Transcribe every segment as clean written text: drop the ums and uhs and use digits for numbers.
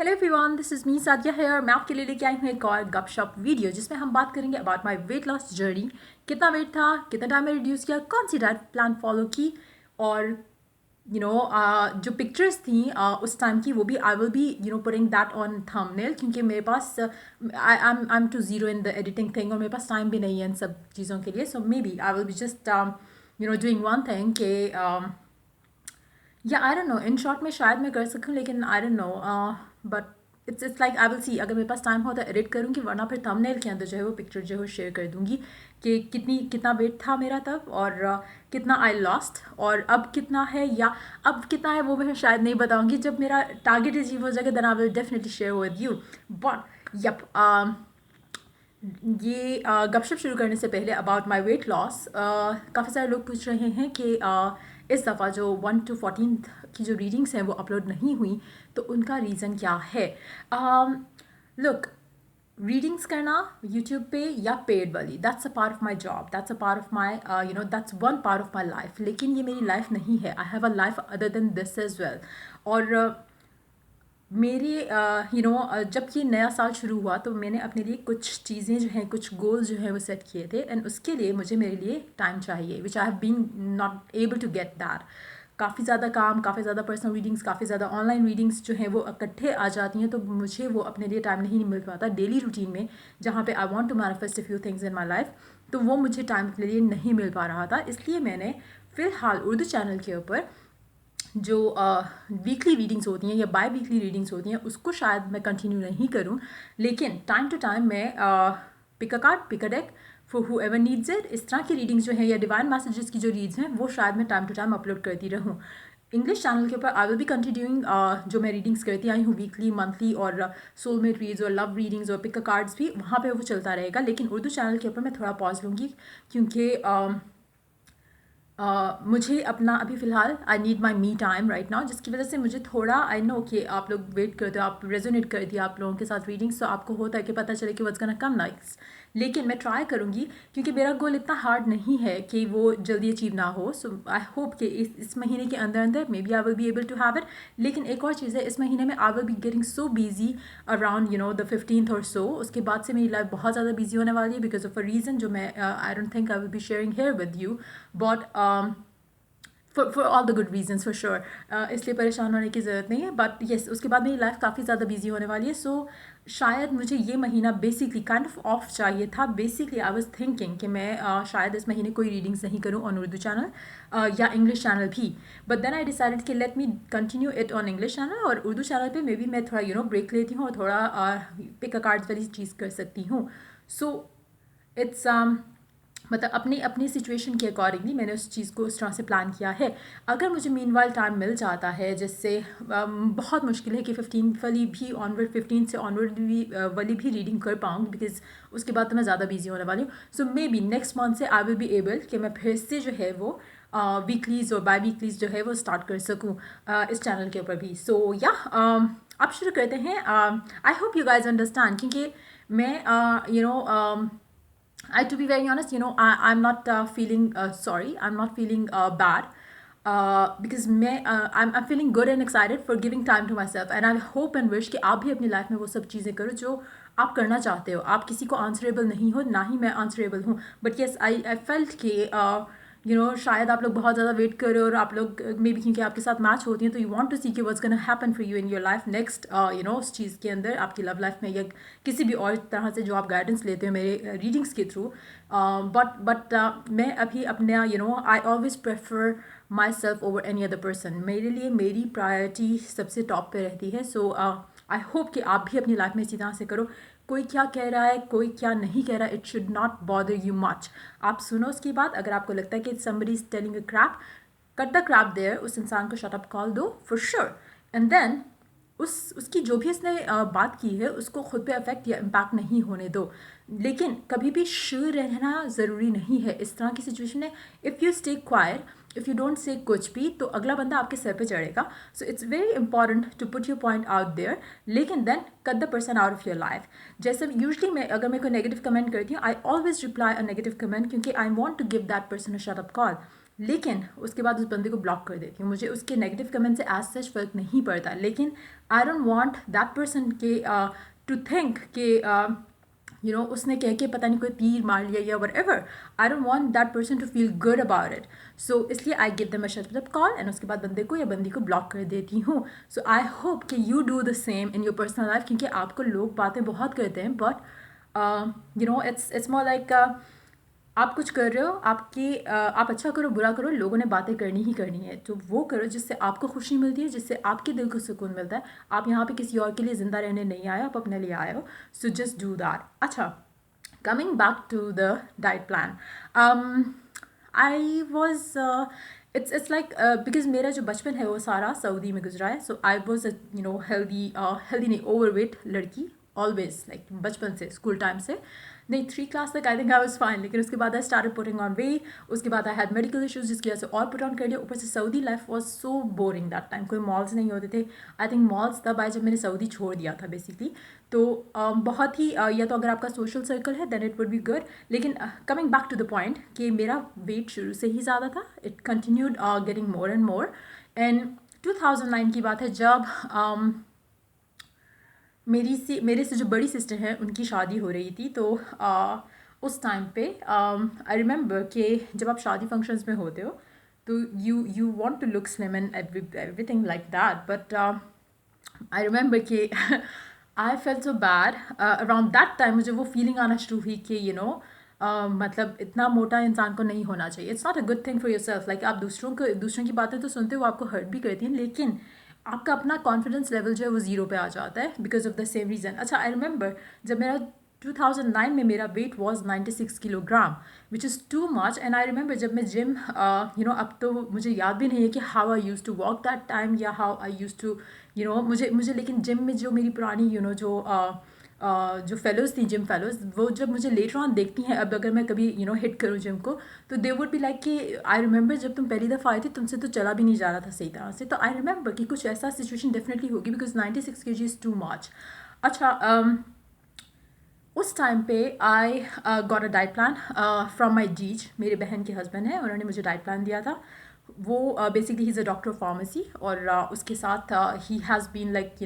Hello everyone, this is me Sadia है और मैं आपके लिए लेके आई हूँ एक और गपशप वीडियो जिसमें हम बात करेंगे about my weight loss journey. कितना वेट था, कितना टाइम में रिड्यूस किया, कौन सी डाइट प्लान फॉलो की और जो पिक्चर्स थी उस टाइम की वो भी I will be putting that on thumbnail क्योंकि मेरे पास I am to zero in the editing thing और मेरे पास टाइम भी नहीं है इन सब चीज़ों के लिए। So maybe I will be just doing one thing के या I don't know, in short में शायद मैं कर सकूं लेकिन I don't know, but it's like I will see. अगर मेरे पास टाइम हो तो एडिट करूँगी, वरना फिर थंबनेल के अंदर जो है वो पिक्चर जो है वो शेयर कर दूँगी कि कितना वेट था मेरा तब और कितना आई लॉस्ट और अब कितना है, या अब कितना है वो मैं शायद नहीं बताऊँगी। जब मेरा टारगेट अचीव हो जाएगा then I will definitely share with you. But yup, ये गपशप शुरू करने से पहले अबाउट माय वेट लॉस, काफ़ी सारे लोग पूछ रहे हैं कि इस दफ़ा जो 1 to 14 की जो रीडिंग्स हैं वो अपलोड नहीं हुई, तो उनका रीज़न क्या है। लुक, रीडिंग्स करना यूट्यूब पे या पेड वाली, that's a part of my job, that's a part of my that's one part of my life, लेकिन ये मेरी लाइफ नहीं है। I have a life other than this as well. और मेरे जब ये नया साल शुरू हुआ तो मैंने अपने लिए कुछ चीज़ें जो हैं, कुछ गोल्स जो हैं वो सेट किए थे, एंड उसके लिए मुझे मेरे लिए टाइम चाहिए, which I have been not able to get that. काफ़ी ज़्यादा काम, काफ़ी ज़्यादा पर्सनल रीडिंग्स, काफ़ी ज़्यादा ऑनलाइन रीडिंग्स जो हैं वो इकट्ठे आ जाती हैं, तो मुझे वो अपने लिए टाइम नहीं मिल पाता डेली रूटीन में, जहाँ पे I want to manifest a few things in my life. तो वो मुझे टाइम अपने लिए नहीं मिल पा रहा था, इसलिए मैंने फ़िलहाल उर्दू चैनल के ऊपर जो वीकली रीडिंग्स होती हैं या बाय वीकली रीडिंग्स होती हैं उसको शायद मैं कंटिन्यू नहीं करूं, लेकिन टाइम टू टाइम मैं pick a card, pick a deck for whoever needs it, इस तरह की रीडिंग्स जो हैं या डिवाइन मैसेजेस की जो रीड्स हैं वो शायद मैं टाइम टू टाइम अपलोड करती रहूं। इंग्लिश चैनल के ऊपर आई विल बी कंटिन्यूइंग जो मैं रीडिंग्स करती आई हूँ वीकली, मंथली और सोलमेट रीड्स और लव रीडिंग्स और पिक अ कार्ड्स भी वहाँ पे वो चलता रहेगा, लेकिन उर्दू चैनल के ऊपर मैं थोड़ा पॉज लूँगी क्योंकि मुझे अपना अभी फ़िलहाल I need my me time right now, जिसकी वजह से मुझे थोड़ा, आई नो कि आप लोग वेट करते हो, आप रेजोनेट करती है आप लोगों के साथ रीडिंग्स, तो आपको होता है कि पता चले कि व्हाट्स गोना कम नेक्स्ट। लेकिन मैं ट्राई करूँगी क्योंकि मेरा गोल इतना हार्ड नहीं है कि वो जल्दी अचीव ना हो। सो आई होप कि इस महीने के अंदर अंदर maybe I will be able to have it. लेकिन एक और चीज़ है, इस महीने में I will be getting so busy around the 15th और सो। उसके बाद से मेरी लाइफ बहुत ज़्यादा बिजी होने वाली है बिकॉज ऑफ अ रीज़न जो मैं I don't think I will be sharing here with you, but for all the good reasons for sure, इसलिए परेशान होने की ज़रूरत नहीं है। बट येस, उसके बाद मेरी लाइफ काफ़ी ज़्यादा बिजी होने वाली है। सो शायद मुझे ये महीना बेसिकली काइंड ऑफ ऑफ चाहिए था। बेसिकली आई वाज थिंकिंग कि मैं शायद इस महीने कोई रीडिंग्स नहीं करूँ ऑन उर्दू चैनल या इंग्लिश चैनल भी, बट देन आई डिसाइडेड कि let me continue it on English channel, और उर्दू चैनल पे मे बी मैं थोड़ा ब्रेक लेती हूँ और थोड़ा पिक अ कार्ड्स वाली चीज़ कर सकती हूँ। सो इट्स मतलब अपनी अपनी सिचुएशन के अकॉर्डिंगली मैंने उस चीज़ को उस तरह से प्लान किया है। अगर मुझे मीनवाइल टाइम मिल जाता है, जिससे बहुत मुश्किल है कि 15 वाली भी ऑनवर्ड, 15 से ऑनवर्ड भी वाली भी रीडिंग कर पाऊँ, बिकॉज उसके बाद तो मैं ज़्यादा बिजी होने वाली हूँ। सो मे बी नेक्स्ट मंथ से आई विल बी एबल कि मैं फिर से जो है वो वीकलीज़ और बाई वीकलीज़ जो है वो स्टार्ट कर सकूँ इस चैनल के ऊपर भी। सो या अब शुरू करते हैं। I hope you guys understand, क्योंकि मैं to be very honest, I'm not feeling sorry. I'm not feeling bad because I'm feeling good and excited for giving time to myself. And I hope and wish कि आप भी अपनी life में वो सब चीज़ें करो जो आप करना चाहते हो। आप किसी को आंसरेबल नहीं हो, ना ही मैं आंसरेबल हूँ, बट येस आई फेल्ट कि शायद आप लोग बहुत ज़्यादा वेट कर रहे हो और आप लोग मे बी क्योंकि आपके साथ मैच होती हैं तो यू वांट टू सी कि what's gonna happen for you in your life next, उस चीज़ के अंदर, आपकी लव लाइफ में या किसी भी और तरह से जो आप गाइडेंस लेते हो मेरे रीडिंग्स के थ्रू। बट मैं अभी अपने I always prefer my self over any other person. मेरे लिए मेरी प्रायोरिटी सबसे टॉप पे रहती है। सो आई होप कि आप भी अपनी लाइफ में इसी तरह से करो। कोई क्या कह रहा है, कोई क्या नहीं कह रहा है, it should not bother you much. आप सुनो उसकी बात। अगर आपको लगता है कि somebody is telling a crap, cut the crap there, उस इंसान को शट अप कॉल दो फॉर श्योर, एंड देन उसकी जो भी उसने बात की है उसको खुद पे अफेक्ट या इम्पैक्ट नहीं होने दो। लेकिन कभी भी श्योर रहना ज़रूरी नहीं है इस तरह की सिचुएशन में। If you stay quiet, if you don't say कुछ भी, तो अगला बंदा आपके सर पे चढ़ेगा। So it's very important to put your point out there, लेकिन then cut the person out of your life. जैसे यूजली मैं अगर मैं कोई नेगेटिव कमेंट करती हूँ, I always reply a negative comment क्योंकि I want to give that person a shut up call. लेकिन उसके बाद उस बंदे को ब्लॉक कर देती हूँ। मुझे उसके नेगेटिव कमेंट से एज सच फ़र्क नहीं पड़ता, लेकिन I don't want that person के टू थिंक कि उसने कह के पता नहीं कोई तीर मार लिया या whatever. I don't want that person to feel good about it. So इसलिए I give them a shut up call and उसके बाद बंदे को या बंदी को ब्लॉक कर देती हूँ। सो आई होप कि you do the same in your personal life, क्योंकि आपको लोग बातें बहुत करते हैं, बट इट्स मोर लाइक आप कुछ कर रहे हो, आप अच्छा करो बुरा करो, लोगों ने बातें करनी ही करनी है, तो वो करो जिससे आपको खुशी मिलती है, जिससे आपके दिल को सुकून मिलता है। आप यहाँ पे किसी और के लिए ज़िंदा रहने नहीं आए, आप अपने लिए आए हो। So just do that. अच्छा, coming back to the diet plan, I was it's like because मेरा जो बचपन है वो सारा सऊदी में गुजरा है। सो आई वॉज हेल्दी नहीं, ओवरवेट लड़की, ऑलवेज, लाइक बचपन से, स्कूल टाइम से नहीं, 3 क्लास तक I think I was fine, लेकिन उसके बाद I started putting on weight. उसके बाद आई हैड मेडिकल इश्यूज जिसकी वजह से और पुट ऑन कर लिया। ऊपर से Saudi life was so boring that time, कोई मॉल्स नहीं होते थे। आई थिंक मॉल्स तब आए जब मैंने सऊदी छोड़ दिया था बेसिकली। तो बहुत ही या तो अगर आपका सोशल सर्कल है then it would be good, लेकिन coming back to the point कि मेरा वेट शुरू से ही ज़्यादा था। It continued getting more and more. And 2009 की बात है जब मेरे से जो बड़ी सिस्टर हैं उनकी शादी हो रही थी। तो उस टाइम पे आई रिमेंबर कि जब आप शादी फंक्शंस में होते हो तो you want to look slim and everything like that, but I remember कि I felt so bad around that time. मुझे वो फीलिंग आना शुरू हुई कि मतलब इतना मोटा इंसान को नहीं होना चाहिए। It's not a good thing for your self. Like आप दूसरों की बातें तो सुनते हो, वो आपको हर्ट भी करती हैं, लेकिन आपका अपना कॉन्फिडेंस लेवल जो है वो ज़ीरो पे आ जाता है because of the same reason. अच्छा, आई रिमेंबर जब मेरा 2009 में मेरा wait was 96 kilogram, which is too much. And I remember जब मैं जिम अब तो मुझे याद भी नहीं है कि how I used to walk that time या हाउ आई यूज़ टू मुझे लेकिन जिम में जो मेरी पुरानी जो फेलोज़ थी, जिम फेलोज़, वो जब मुझे लेटर ऑन देखती हैं अब अगर मैं कभी हिट करूँ जिम को, तो दे वुड बी लाइक कि आई रिमेंबर जब तुम पहली दफ़ा आए थे तुमसे तो चला भी नहीं जा रहा था सही तरह से। तो आई रिमेंबर कि कुछ ऐसा सिचुएशन डेफिनेटली होगी because 96 kg is too much. अच्छा, उस टाइम पे I got a diet plan from my जीज, मेरे बहन के हस्बैंड हैं, उन्होंने मुझे डाइट प्लान दिया था। वो basically he is a doctor of pharmacy, और उसके साथ ही has been like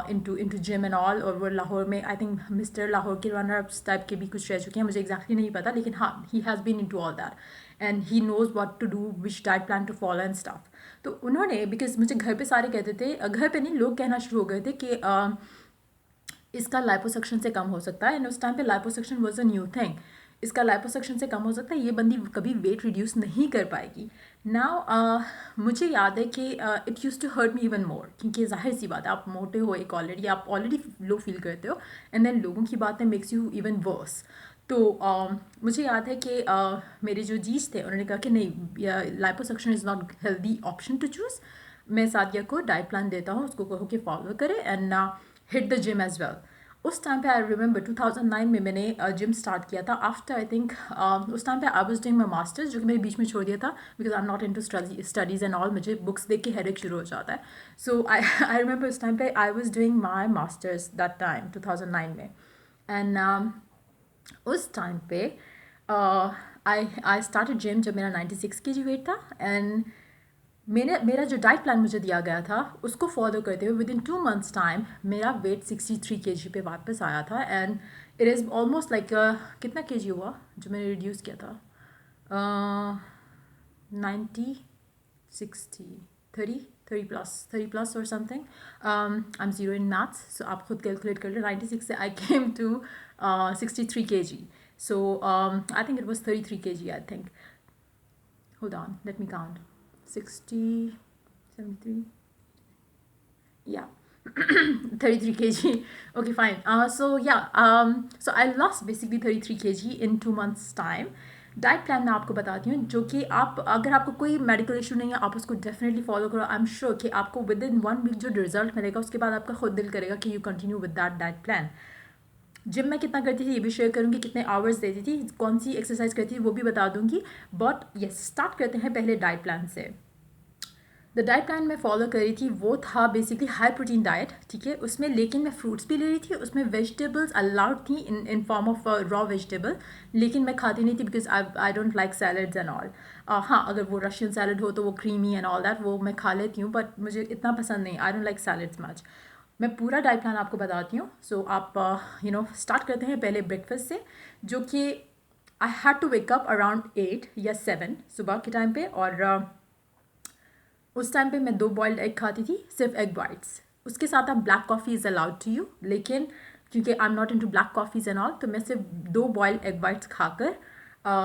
into gym and all. और वो लाहौर में आई थिंक मिस्टर लाहौर के रनर अप्स टाइप के भी कुछ रह चुके हैं, मुझे एग्जैक्टली नहीं पता, लेकिन हाँ, he has been into all that and he knows what to do, which diet plan to follow and stuff. तो उन्होंने, बिकॉज मुझे घर पे सारे कहते थे, घर पे नहीं, लोग कहना शुरू हो गए थे कि इसका लाइपोसक्शन से कम हो सकता है। एंड उस टाइम पे liposuction was a new thing. इसका लाइपोसक्शन से कम हो सकता है, ये बंदी कभी वेट रिड्यूस नहीं कर पाएगी। नाउ मुझे याद है कि it used to hurt me even more, क्योंकि जाहिर सी बात है, आप मोटे हो, एक आप ऑलरेडी लो फील करते हो, एंड देन लोगों की बातें मेक्स यू इवन वर्स। तो मुझे याद है कि मेरे जो जीज थे उन्होंने कहा कि नहीं, liposuction is not healthy option to choose. मैं सादिया को डाइट प्लान देता हूँ, उसको कहो कि फॉलो करे and hit the gym as well. उस टाइम पे आई रिमेंबर 2009 में मैंने जिम स्टार्ट किया था। आफ्टर आई थिंक उस टाइम पे I was doing my masters, जो कि मैंने बीच में छोड़ दिया था because I am not into studies and all. मुझे बुक्स देख के हेडेक शुरू हो जाता है। सो आई रिमेंबर उस टाइम पे I was doing my masters that time 2009 में। एंड उस टाइम पे आई स्टार्टेड जिम जब मेरा 96 kg वेट था। एंड मेरा जो डाइट प्लान मुझे दिया गया था उसको फॉलो करते हुए विद इन 2 months टाइम मेरा वेट 63 kg पे वापस आया था। And it is almost like कितना kg हुआ जो मैंने रिड्यूस किया था? 90 60 30 प्लस और something. I am zero in maths, so आप खुद कैलकुलेट कर लो। 96 से I came to 63 kg. So I think it was 33 kg, I think. Hold on, let me count. 60, 73, yeah. 33 kg. Okay, fine. So I lost basically 33 kg in 2 months time. Diet plan मैं आपको बताती हूँ, जो कि अगर आपको कोई medical issue नहीं है आप उसको डेफिनेटली फॉलो करो। आई एम श्योर कि आपको विद इन 1 week जो रिजल्ट मिलेगा उसके बाद आपका खुद दिल करेगा कि you continue with that diet plan. Gym में कितना करती थी ये भी शेयर करूँगी, कितने आवर्स देती थी, कौन सी एक्सरसाइज करती थी वो भी बता दूँगी। बट यस, स्टार्ट करते हैं पहले डाइट प्लान से। द डाइट प्लान मैं फॉलो कर रही थी वो था बेसिकली हाई प्रोटीन डाइट, ठीक है। उसमें लेकिन मैं फ्रूट्स भी ले रही थी, उसमें वेजिटेबल्स अलाउड थी in form of raw vegetable, लेकिन मैं खाती नहीं थी because I don't like salads and all. हाँ, अगर वो रशियन सैलड हो तो वो क्रीमी एंड ऑल दैट वो मैं खा लेती हूँ, बट मुझे इतना पसंद नहीं, I don't like salads much. मैं पूरा डाइट प्लान आपको बताती हूँ। सो आप स्टार्ट करते हैं पहले ब्रेकफास्ट से, जो कि I had to wake up around 8 या 7 सुबह के टाइम पे, और उस टाइम पे मैं 2 बॉइल्ड एग खाती थी, सिर्फ एग वाइट्स। उसके साथ आप black coffee is allowed to you, लेकिन क्योंकि I am not into black coffees and all, तो मैं सिर्फ 2 बॉइल्ड एग वाइट्स खाकर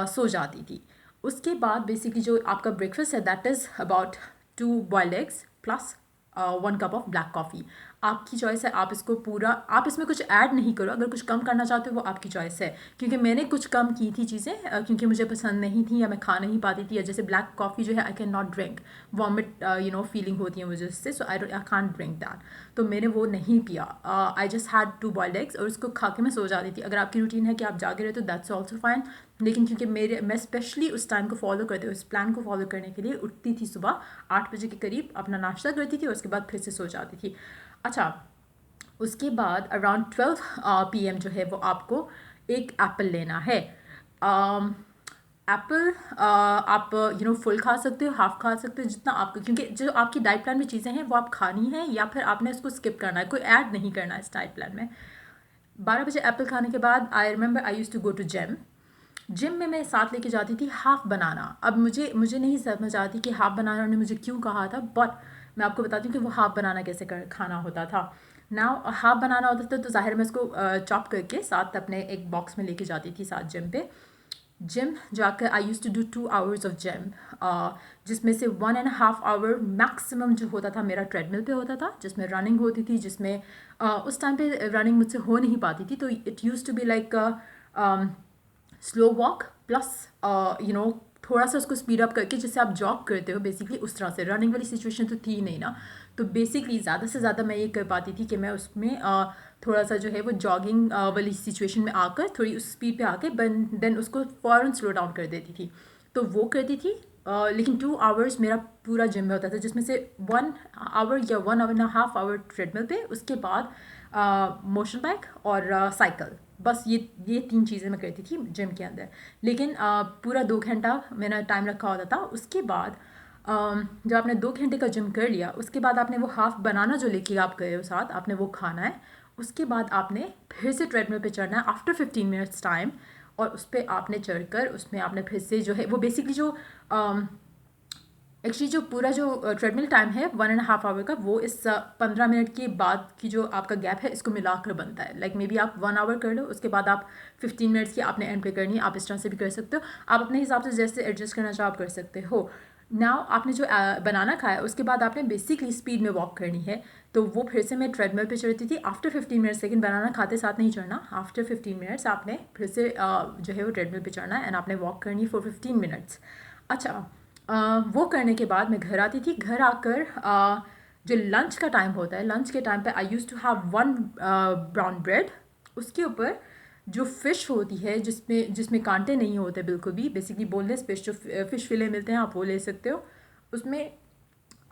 सो जाती थी। उसके बाद बेसिकली जो आपका ब्रेकफास्ट है that is about 2 boiled eggs plus 1 cup of black coffee. आपकी चॉइस है, आप इसको पूरा, आप इसमें कुछ ऐड नहीं करो, अगर कुछ कम करना चाहते हो वो आपकी चॉइस है। क्योंकि मैंने कुछ कम की थी चीज़ें क्योंकि मुझे पसंद नहीं थी या मैं खा नहीं पाती थी, या जैसे ब्लैक कॉफ़ी जो है I can not drink, vomit feeling होती है मुझे उससे, सो आई कांट ड्रिंक दैट। तो मैंने वो नहीं पिया, I just had 2 boiled eggs और उसको खा के मैं सो जाती थी। अगर आपकी रूटीन है कि आप जागे रहे तो दैट्स ऑल्सो फाइन, लेकिन क्योंकि मैं स्पेशली उस टाइम को फॉलो करते हुए, उस प्लान को फॉलो करने के लिए उठती थी सुबह 8 बजे के करीब, अपना नाश्ता करती थी और उसके बाद फिर से सो जाती थी। अच्छा, उसके बाद अराउंड 12 PM जो है वो आपको एक एप्पल लेना है। एप्पल आप फुल खा सकते हो, हाफ खा सकते हो, जितना आपको, क्योंकि जो आपकी डाइट प्लान में चीज़ें हैं वो आप खानी है या फिर आपने उसको स्किप करना है, कोई ऐड नहीं करना है इस डाइट प्लान में। 12 बजे एप्पल खाने के बाद I remember I used to go to gym में मैं साथ लेके जाती थी हाफ बनाना। अब मुझे नहीं समझ आती कि हाफ बनाना ने मुझे क्यों कहा था, बट मैं आपको बताती हूँ कि वो हाफ बनाना कैसे खाना होता था। नाउ हाफ बनाना होता था तो ज़ाहिर मैं इसको चॉप करके साथ अपने एक बॉक्स में लेके जाती थी साथ जिम जाकर I used to do 2 hours of gym, जिसमें से 1.5 आवर मैक्सिमम जो होता था मेरा ट्रेडमिल पे होता था, जिसमें रनिंग होती थी, जिसमें उस टाइम पे रनिंग मुझसे हो नहीं पाती थी, तो it used to be like slow walk plus थोड़ा सा उसको स्पीड अप करके जैसे आप जॉग करते हो बेसिकली उस तरह से। रनिंग वाली सिचुएशन तो थी नहीं ना, तो बेसिकली ज़्यादा से ज़्यादा मैं ये कर पाती थी कि मैं उसमें थोड़ा सा जो है वो जॉगिंग वाली सिचुएशन में आकर थोड़ी उस स्पीड पे आके देन उसको फ़ौरन स्लो डाउन कर देती थी, तो वो करती थी। लेकिन 2 आवर्स मेरा पूरा जिम में होता था, जिसमें से 1 आवर या 1.5 आवर ट्रेडमिल पे, उसके बाद मोशन बाइक और साइकिल, बस ये 3 चीज़ें मैं करती थी जिम के अंदर। लेकिन पूरा 2 घंटा मैंने टाइम रखा होता था। उसके बाद जब आपने 2 घंटे का जिम कर लिया, उसके बाद आपने वो हाफ बनाना जो लेके आप गए हो साथ, आपने वो खाना है। उसके बाद आपने फिर से ट्रेडमिल पे चढ़ना है आफ्टर 15 मिनट्स टाइम, और उस पर आपने चढ़कर उसमें आपने फिर से जो है वो बेसिकली जो एक्चुअली जो पूरा जो ट्रेडमिल टाइम है 1.5 आवर का, वो इस 15 मिनट के बाद की जो आपका गैप है इसको मिलाकर बनता है। लाइक मे बी आप 1 आवर कर लो, उसके बाद आप 15 मिनट्स की आपने एंड पे करनी है। आप इस तरह से भी कर सकते हो, आप अपने हिसाब से जैसे एडजस्ट करना चाहो आप कर सकते हो। नाउ आपने जो बनाना खाया उसके बाद आपने बेसिकली स्पीड में वॉक करनी है, तो वो फिर से मैं ट्रेडमिल पे चढ़ती थी आफ्टर 15 मिनट्स, लेकिन बनाना खाते साथ नहीं चढ़ना। आफ्टर 15 मिनट्स आपने फिर से जो है वो ट्रेडमिल पे चढ़ना है एंड आपने वॉक करनी है फॉर 15 मिनट्स। अच्छा, वो करने के बाद मैं घर आती थी। घर आकर जो लंच का टाइम होता है, लंच के टाइम पे I used to have 1 brown bread, उसके ऊपर जो फ़िश होती है जिसमें कांटे नहीं होते बिल्कुल भी, बेसिकली बोनलेस फ़िश, जो फ़िश फिले मिलते हैं आप वो ले सकते हो। उसमें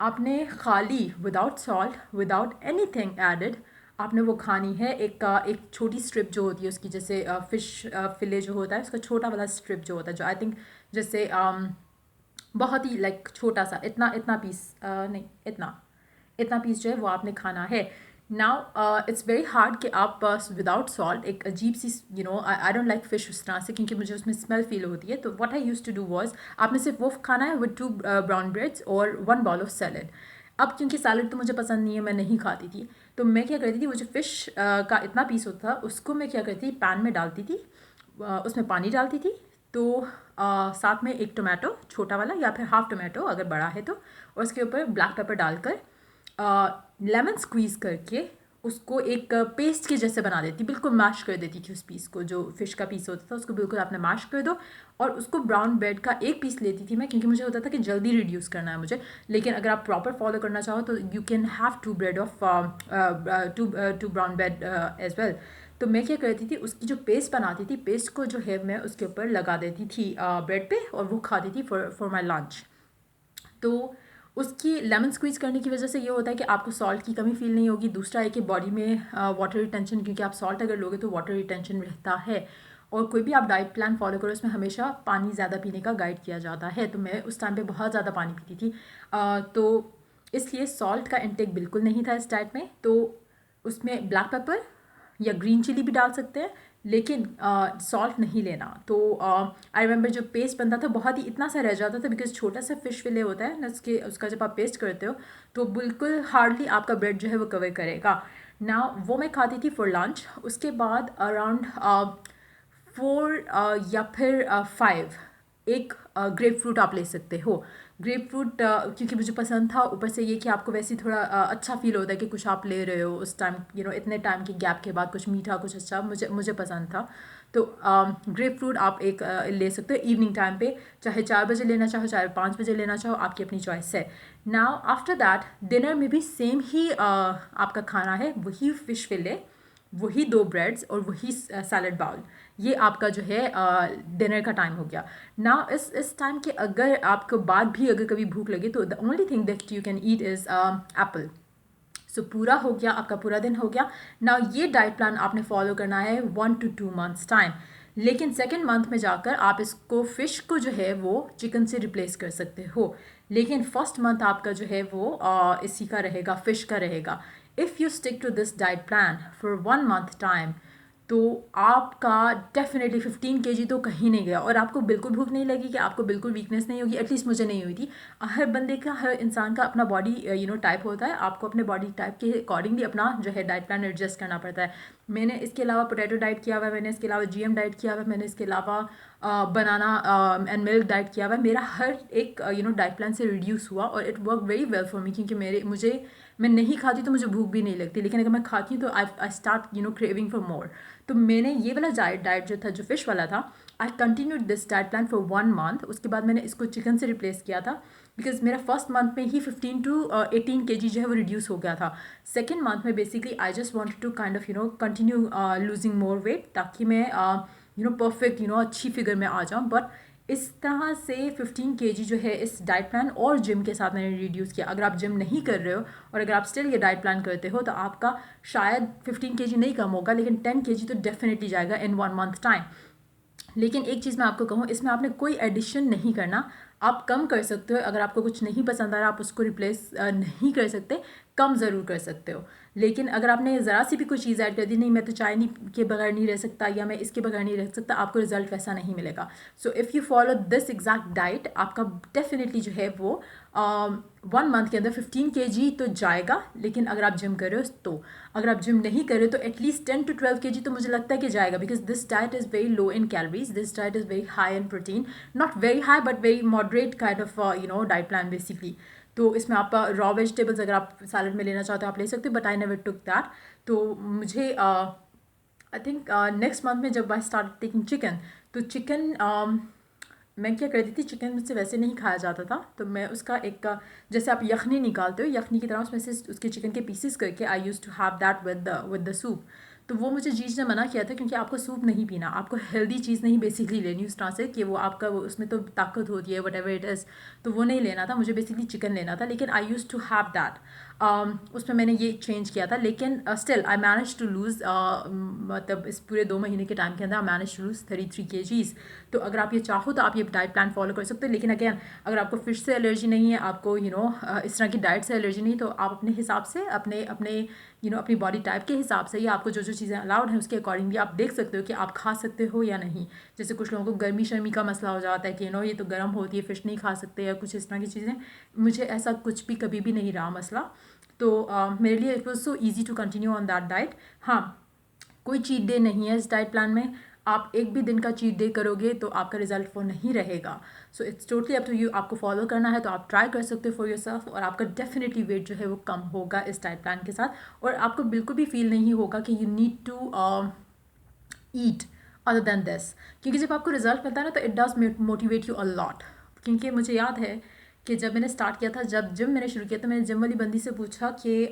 आपने खाली without salt, without anything added, आपने वो खानी है। एक छोटी स्ट्रिप जो होती है उसकी, जैसे फ़िश फिले जो होता है उसका छोटा वाला स्ट्रिप जो होता है, जो आई थिंक जैसे बहुत ही लाइक छोटा सा, इतना पीस नहीं, इतना पीस जो है वो आपने खाना है। नाउ इट्स वेरी हार्ड कि आप विदाउट सॉल्ट एक अजीब सी आई डोंट लाइक फ़िश उस तरह से, क्योंकि मुझे उसमें स्मेल फील होती है। तो what I used to do was, आपने सिर्फ वो खाना है विद 2 ब्राउन ब्रेड्स और 1 बाउल ऑफ सैलड। अब क्योंकि सैलड तो मुझे पसंद नहीं है, मैं नहीं खाती थी, तो मैं क्या करती थी, वो जो फ़िश का इतना पीस होता था उसको मैं क्या करती थी, पैन में डालती थी, उसमें पानी डालती थी, तो साथ में एक टोमेटो छोटा वाला या फिर हाफ टोमेटो अगर बड़ा है तो, और उसके ऊपर ब्लैक पेपर डालकर लेमन स्क्वीज़ करके उसको एक पेस्ट के जैसे बना देती, बिल्कुल मैश कर देती थी उस पीस को। जो फ़िश का पीस होता था उसको बिल्कुल आपने मैश कर दो, और उसको ब्राउन ब्रेड का एक पीस लेती थी मैं, क्योंकि मुझे होता था कि जल्दी रिड्यूस करना है मुझे। लेकिन अगर आप प्रॉपर फॉलो करना चाहो तो you can have 2 bread of 2 brown bread as well. तो मैं क्या करती थी, उसकी जो पेस्ट बनाती थी, पेस्ट को जो है मैं उसके ऊपर लगा देती थी ब्रेड पे, और वो खाती थी फॉर माई लंच। तो उसकी लेमन स्क्वीज़ करने की वजह से ये होता है कि आपको सॉल्ट की कमी फ़ील नहीं होगी। दूसरा है कि बॉडी में वाटर रिटेंशन, क्योंकि आप सॉल्ट अगर लोगे तो वाटर रिटेंशन रहता है। और कोई भी आप डाइट प्लान फॉलो करो उसमें हमेशा पानी ज़्यादा पीने का गाइड किया जाता है। तो मैं उस टाइम पे बहुत ज़्यादा पानी पीती थी, तो इसलिए सॉल्ट का इंटेक बिल्कुल नहीं था इस डाइट में। तो उसमें ब्लैक पेपर या ग्रीन चिली भी डाल सकते हैं, लेकिन सॉल्ट नहीं लेना। तो आई रिमेंबर जो पेस्ट बनता था बहुत ही इतना सा रह जाता था, बिकॉज छोटा सा फिश फिले होता है ना उसका जब आप पेस्ट करते हो तो बिल्कुल हार्डली आपका ब्रेड जो है वो कवर करेगा ना। वो मैं खाती थी फॉर लंच। उसके बाद अराउंड 4 या फिर 5 एक ग्रेप फ्रूट आप ले सकते हो। ग्रेप फ्रूट क्योंकि मुझे पसंद था, ऊपर से ये कि आपको वैसे ही थोड़ा अच्छा फील होता है कि कुछ आप ले रहे हो उस टाइम, इतने टाइम के गैप के बाद कुछ मीठा कुछ अच्छा मुझे मुझे पसंद था। तो ग्रेप फ्रूट आप एक ले सकते हो इवनिंग टाइम पे, चाहे 4 बजे लेना चाहो चाहे 5 बजे लेना चाहो, आपकी अपनी चॉइस है। नाउ आफ्टर दैट डिनर में भी सेम ही आपका खाना है, वही फ़िश फिले, वही 2 ब्रेड्स और वही सैलड बाउल। ये आपका जो है डिनर का टाइम हो गया ना। इस टाइम के अगर आपको बाद भी अगर कभी भूख लगे तो the only thing that you can eat is apple. So पूरा हो गया, आपका पूरा दिन हो गया ना। ये डाइट प्लान आपने फॉलो करना है 1 to 2 मंथ्स टाइम। लेकिन सेकेंड मंथ में जाकर आप इसको फ़िश को जो है वो चिकन से रिप्लेस कर सकते हो। लेकिन फर्स्ट मंथ आपका जो है वो इसी का रहेगा, फ़िश का रहेगा। If you stick to this diet plan for 1 month time तो आपका डेफिनेटली 15 kg तो कहीं नहीं गया, और आपको बिल्कुल भूख नहीं लगेगी, आपको बिल्कुल वीकनेस नहीं होगी। एटलीस्ट मुझे नहीं हुई थी। हर बंदे का, हर इंसान का अपना बॉडी टाइप होता है। आपको अपने बॉडी टाइप के अकॉर्डिंगली अपना जो है डाइट प्लान एडजस्ट करना पड़ता है। मैंने इसके अलावा पोटैटो डाइट किया हुआ है, मैंने इसके अलावा GM डाइट किया हुआ है, मैंने इसके अलावा बनाना एंड मिल्क डाइट किया हुआ है। मेरा हर एक डाइट प्लान से रिड्यूस हुआ और it work very well for me, क्योंकि मैं नहीं खाती तो मुझे भूख भी नहीं लगती, लेकिन अगर मैं खाती हूँ तो I start craving for more. तो मैंने ये वाला डाइट जो था, जो फिश वाला था, I continued this diet plan for 1 month. उसके बाद मैंने इसको चिकन से रिप्लेस किया था, बिकॉज मेरा फर्स्ट मंथ में ही 15 to 18 kg जो है वो रिड्यूस हो गया था। सेकेंड मंथ में basically I just wanted to kind of continue losing more weight, ताकि मैं परफेक्ट अच्छी फिगर में आ जाऊँ। बट इस तरह से 15 kg जो है इस डाइट प्लान और जिम के साथ मैंने रिड्यूस किया। अगर आप जिम नहीं कर रहे हो और अगर आप स्टिल ये डाइट प्लान करते हो तो आपका शायद 15 kg नहीं कम होगा, लेकिन 10 kg तो डेफिनेटली जाएगा इन 1 मंथ टाइम। लेकिन एक चीज़ मैं आपको कहूँ, इसमें आपने कोई एडिशन नहीं करना। आप कम कर सकते हो, अगर आपको कुछ नहीं पसंद आ रहा आप उसको रिप्लेस नहीं कर सकते, कम ज़रूर कर सकते हो। लेकिन अगर आपने ज़रा सी भी कोई चीज़ ऐड कर दी, नहीं मैं तो चाय नहीं के बगैर नहीं रह सकता या मैं इसके बगैर नहीं रह सकता, आपको रिजल्ट वैसा नहीं मिलेगा। So if you follow this exact diet, आपका डेफिनेटली जो है वो 1 मंथ के अंदर 15 kg तो जाएगा। लेकिन अगर आप जिम कर रहे हो तो, अगर आप जिम नहीं कर रहे हो तो एटलीस्ट 10 to 12 kg तो मुझे लगता है कि जाएगा, because this diet is very low in calories, this diet is very high in protein, not very high but very moderate kind of diet plan basically. तो इसमें आप रॉ वेजिटेबल्स अगर आप सैलड में लेना चाहते हो आप ले सकते हो, but I never took that. तो मुझे आई थिंक नेक्स्ट मंथ में जब आई स्टार्ट टेकिंग चिकन, तो चिकन मैं क्या करती थी, चिकन मुझसे वैसे नहीं खाया जाता था, तो मैं उसका एक जैसे आप यखनी निकालते हो, यखनी की तरह उसमें से उसके चिकन के पीसेस करके I used to have that with the soup. तो वो मुझे जीज ने मना किया था, क्योंकि आपको सूप नहीं पीना, आपको हेल्दी चीज़ नहीं बेसिकली लेनी उस तरह से कि वो आपका उसमें तो ताकत होती है वट एवर इट इज़, तो वो नहीं लेना था मुझे, बेसिकली चिकन लेना था। लेकिन I used to have that, उसमें मैंने ये चेंज किया था। लेकिन still I manage to lose, मतलब इस पूरे 2 महीने के टाइम के अंदर I manage to lose 33 kgs। तो अगर आप ये चाहो तो आप ये डाइट प्लान फॉलो कर सकते हो। लेकिन अगेन, अगर आपको फिश से एलर्जी नहीं है, आपको इस तरह की डाइट से एलर्जी नहीं, तो आप अपने हिसाब से अपने अपने अपनी बॉडी टाइप के हिसाब से, या आपको जो जो चीज़ें अलाउड हैं उसके अकॉर्डिंगली आप देख सकते हो कि आप खा सकते हो या नहीं। जैसे कुछ लोगों को गर्मी शर्मी का मसला हो जाता है कि ये तो गर्म होती है, फ़िश नहीं खा सकते, या कुछ इस तरह की चीज़ें। मुझे ऐसा कुछ भी कभी भी नहीं रहा मसला। तो मेरे लिए it was so easy to continue on that diet. हाँ, कोई चीट डे नहीं है इस डाइट प्लान में। आप एक भी दिन का चीट डे करोगे तो आपका रिजल्ट वो नहीं रहेगा। So it's totally up to you, आपको फॉलो करना है तो आप ट्राई कर सकते हो फॉर योरसेल्फ, और आपका डेफिनेटली वेट जो है वो कम होगा इस डाइट प्लान के साथ। और आपको बिल्कुल भी फील नहीं होगा कि you need to eat other than this, क्योंकि जब आपको रिजल्ट मिलता है ना तो it does motivate you a lot. क्योंकि मुझे याद है कि जब मैंने स्टार्ट किया था, जब जिम मैंने शुरू किया, तो मैंने जिम वाली बंदी से पूछा कि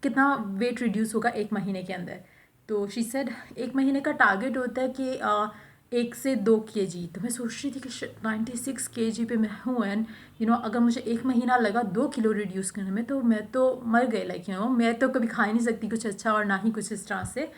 कितना वेट रिड्यूस होगा 1 महीने के अंदर। तो शी सेड 1 महीने का टारगेट होता है कि 1 से 2 केजी। तो मैं सोच रही थी कि शिट 96 केजी पे मैं हूँ, एंड अगर मुझे 1 महीना लगा 2 किलो रिड्यूस करने में तो मैं तो मर गई। लाइक मैं तो कभी खा ही नहीं सकती कुछ अच्छा, और ना ही कुछ इस तरह से।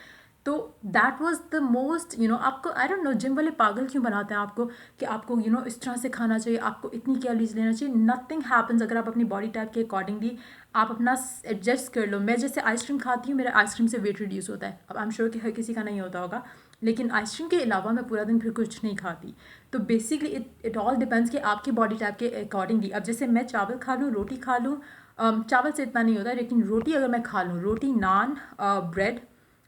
तो दैट वाज द मोस्ट आपको आई डोंट नो जिम वाले पागल क्यों बनाते हैं आपको कि आपको इस तरह से खाना चाहिए, आपको इतनी कैलोरीज लेना चाहिए। नथिंग हैपन्स अगर आप अपनी बॉडी टाइप के अकॉर्डिंगली आप अपना एडजस्ट कर लो। मैं जैसे आइसक्रीम खाती हूँ, मेरा आइसक्रीम से वेट रिड्यूस होता है। अब आई एम श्योर कि हर किसी का नहीं होता होगा, लेकिन आइसक्रीम के अलावा मैं पूरा दिन फिर कुछ नहीं खाती। तो बेसिकली इट ऑल डिपेंड्स कि आपकी बॉडी टाइप के अकॉर्डिंगली। अब जैसे मैं चावल खा लूँ, रोटी खा लूँ, चावल से इतना नहीं होता, लेकिन रोटी अगर मैं खा लूँ, रोटी, नान, ब्रेड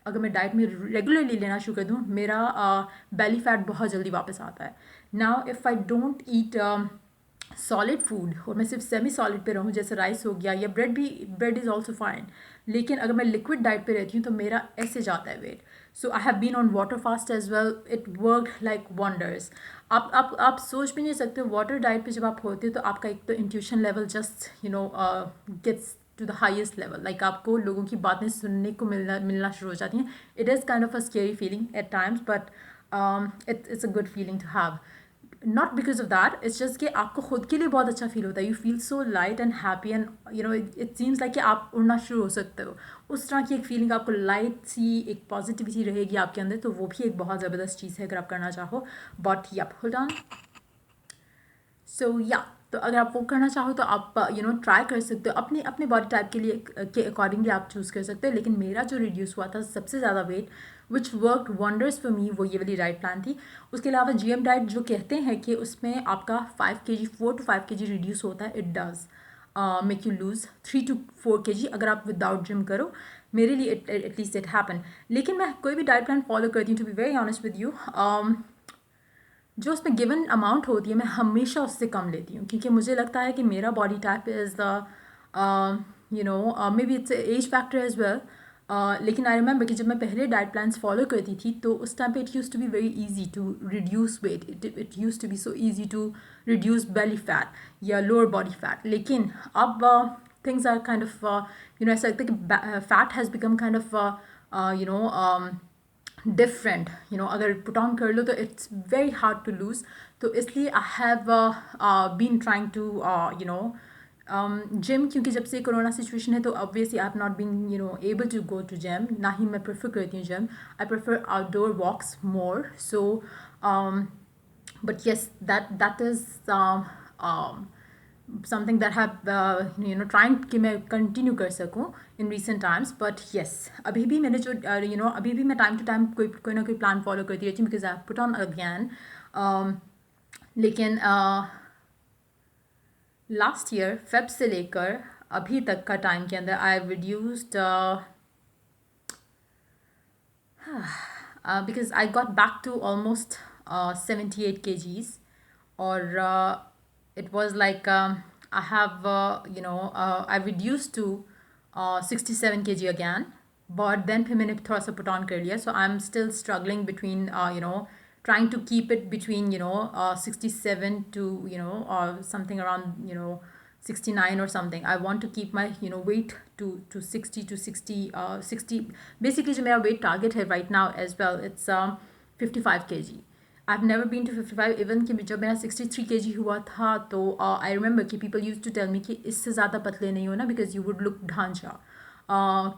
अगर मैं डाइट में रेगुलरली लेना शुरू कर दूँ, मेरा बेली फैट बहुत जल्दी वापस आता है। Now if I don't eat solid food और मैं सिर्फ सेमी सॉलिड पे रहूँ, जैसे राइस हो गया या ब्रेड इज़ ऑल्सो फाइन, लेकिन अगर मैं लिक्विड डाइट पे रहती हूँ तो मेरा ऐसे जाता है weight. So I have been on water fast as well, it work like wonders. आप सोच भी नहीं सकते, वाटर डाइट पे जब आप होते हो तो आपका एक तो intuition level just gets to the highest level. Like आपको लोगों की बातें सुनने को मिलना शुरू हो जाती हैं। It is kind of a scary feeling at times, but it's a good feeling to have. Not because of that, it's just कि आपको खुद के लिए बहुत अच्छा फील होता है। You feel so light and happy, and it seems like कि आप उड़ना शुरू हो सकते हो। उस तरह की एक फीलिंग आपको, लाइट सी एक पॉजिटिविटी रहेगी आपके अंदर। तो वो भी एक बहुत ज़बरदस्त चीज़ है अगर आप करना चाहो। But yup, hold on. So yeah, तो अगर आप वो करना चाहो तो आप ट्राई कर सकते हो अपने अपने बॉडी टाइप के लिए के अकॉर्डिंगली आप चूज़ कर सकते हो। लेकिन मेरा जो रिड्यूस हुआ था सबसे ज़्यादा weight, which work wonders for me, वो ये वाली डाइट प्लान थी। उसके अलावा जीएम डाइट जो कहते हैं कि उसमें आपका 5 kg 4 to 5 kg रिड्यूस होता है, it does make you lose 3 to 4 kg अगर आप विदाउट जिम करो। मेरे लिए एटलीस्ट इट हैपन। लेकिन मैं कोई भी डाइट प्लान फॉलो करती हूँ, to be very honest with you, जो उसमें गिवन अमाउंट होती है मैं हमेशा उससे कम लेती हूँ, क्योंकि मुझे लगता है कि मेरा body type is the maybe it's age factor as well. लेकिन आई रिमेंबर कि जब मैं पहले डाइट प्लान्स फॉलो करती थी तो उस टाइम पे it used to be very easy to reduce weight, it used to be so easy to reduce belly fat या लोअर बॉडी फैट। लेकिन अब थिंग्स आर काइंड ऑफ ऐसा लगता है कि fat has become kind of different. अगर put on कर लो तो it's very hard to lose. तो इसलिए I have been trying to gym, क्योंकि जब से कोरोना सिचुएशन है तो obviously I have not been able to go to gym. ना ही मैं प्रेफर करती हूँ gym, I prefer outdoor walks more. So but yes, that is something that have trying कि मैं कंटिन्यू कर सकूँ इन recent times. But yes, अभी भी मैंने जो अभी भी मैं टाइम टू टाइम कोई ना कोई प्लान फॉलो करती रहती हूँ, because I put on again. लेकिन लास्ट ईयर फेब से लेकर अभी तक का टाइम के अंदर आई reduced because I got back to almost 78 kgs, or it was like I have I reduced to 67 kg again, but then फिर मैंने थोड़ा सा put on कर लिया. So I'm still struggling between trying to keep it between 67 to something around 69 or something. I want to keep my weight to 60 to 60. Basically जो मेरा weight target है right now as well, it's 55 kg. I've never been to 55. Even कि जब मेरा 63 kg हुआ था तो I remember कि people used to tell me कि इससे ज़्यादा पतले नहीं होना because you would look ढांचा.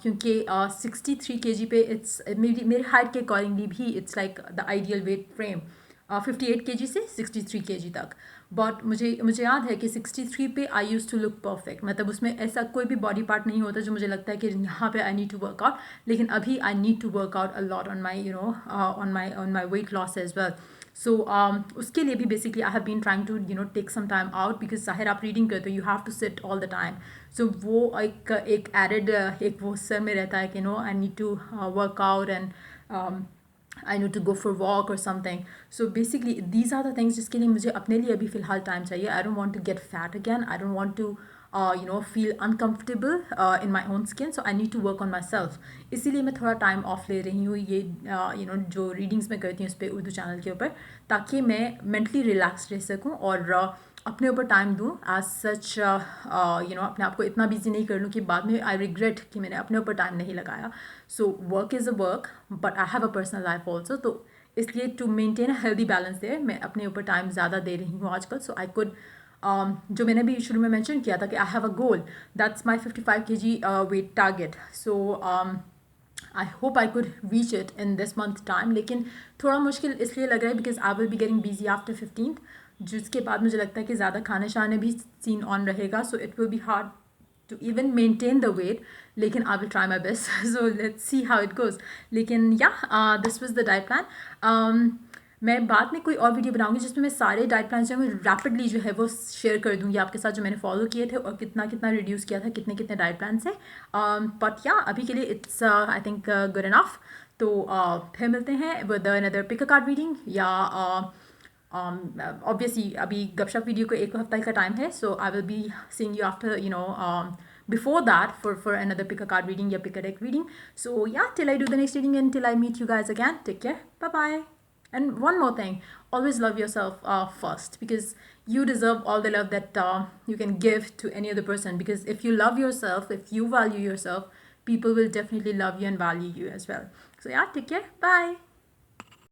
क्योंकि 63 kg पे इट्स मेरी हाइट के अकॉर्डिंगली भी it's like the ideal weight frame, 58 kg से 63 kg तक. बट मुझे याद है कि 63 पे I used to look perfect. मतलब उसमें ऐसा कोई भी बॉडी पार्ट नहीं होता जो मुझे लगता है कि यहाँ पे I need to work out. लेकिन अभी I need to work out a lot on my on my weight loss as well. So उसके लिए भी basically I have been trying to take some time out, because ज़ाहिर आप reading करते हो, you have to sit all the time. So वो एक added एक वो सर में रहता है कि I need to work out and I need to go for walk or something. So basically these are the things जिसके लिए मुझे अपने लिए अभी फ़िलहाल टाइम चाहिए. I don't want to get fat again. I don't want to feel uncomfortable in my own skin. So I need to work on myself. इसीलिए मैं थोड़ा टाइम ऑफ ले रही हूँ ये जो रीडिंग्स मैं करती हूँ इस पर उर्दू चैनल के ऊपर, ताकि मैं मेंटली रिलैक्स रह सकूँ और अपने ऊपर टाइम दूँ. एज सच अपने आप को इतना बिजी नहीं कर लूँ कि बाद में आई रिग्रेट कि मैंने अपने ऊपर टाइम नहीं लगाया. So work is a work, but I have a personal life also. तो इसलिए to maintain a healthy balance there मैं अपने ऊपर टाइम ज़्यादा दे रही हूँ आजकल. सो आई कुड जो मैंने भी शुरू में मेंशन किया था कि I have a goal, that's my 55 kg weight target. So I hope I could reach it in this month time. लेकिन थोड़ा मुश्किल इसलिए लग रहा है because I will be getting busy after 15th, जिसके बाद मुझे लगता है कि ज़्यादा खाने शाने भी सीन ऑन रहेगा. So it will be hard to even maintain the weight. लेकिन I will try my best. So let's see how it goes. लेकिन yeah, this was the diet plan. मैं बाद में कोई और वीडियो बनाऊंगी जिसमें मैं सारे डाइट प्लान जो है मैं रैपिडली जो है वो शेयर कर दूंगी आपके साथ, जो मैंने फॉलो किए थे और कितना कितना रिड्यूस किया था, कितने कितने डाइट प्लान से. बट या अभी के लिए it's I think good enough. तो फिर मिलते हैं with another pick a card reading या ऑब्वियसली अभी गपशप वीडियो को एक हफ्ता का टाइम है. So I will be seeing you after before that for another pick a card reading या pick a deck reading. So yeah, till I do the next reading and till I meet you guys again, take care, bye bye. And one more thing, always love yourself first, because you deserve all the love that you can give to any other person. Because if you love yourself, if you value yourself, people will definitely love you and value you as well. So yeah, take care, bye.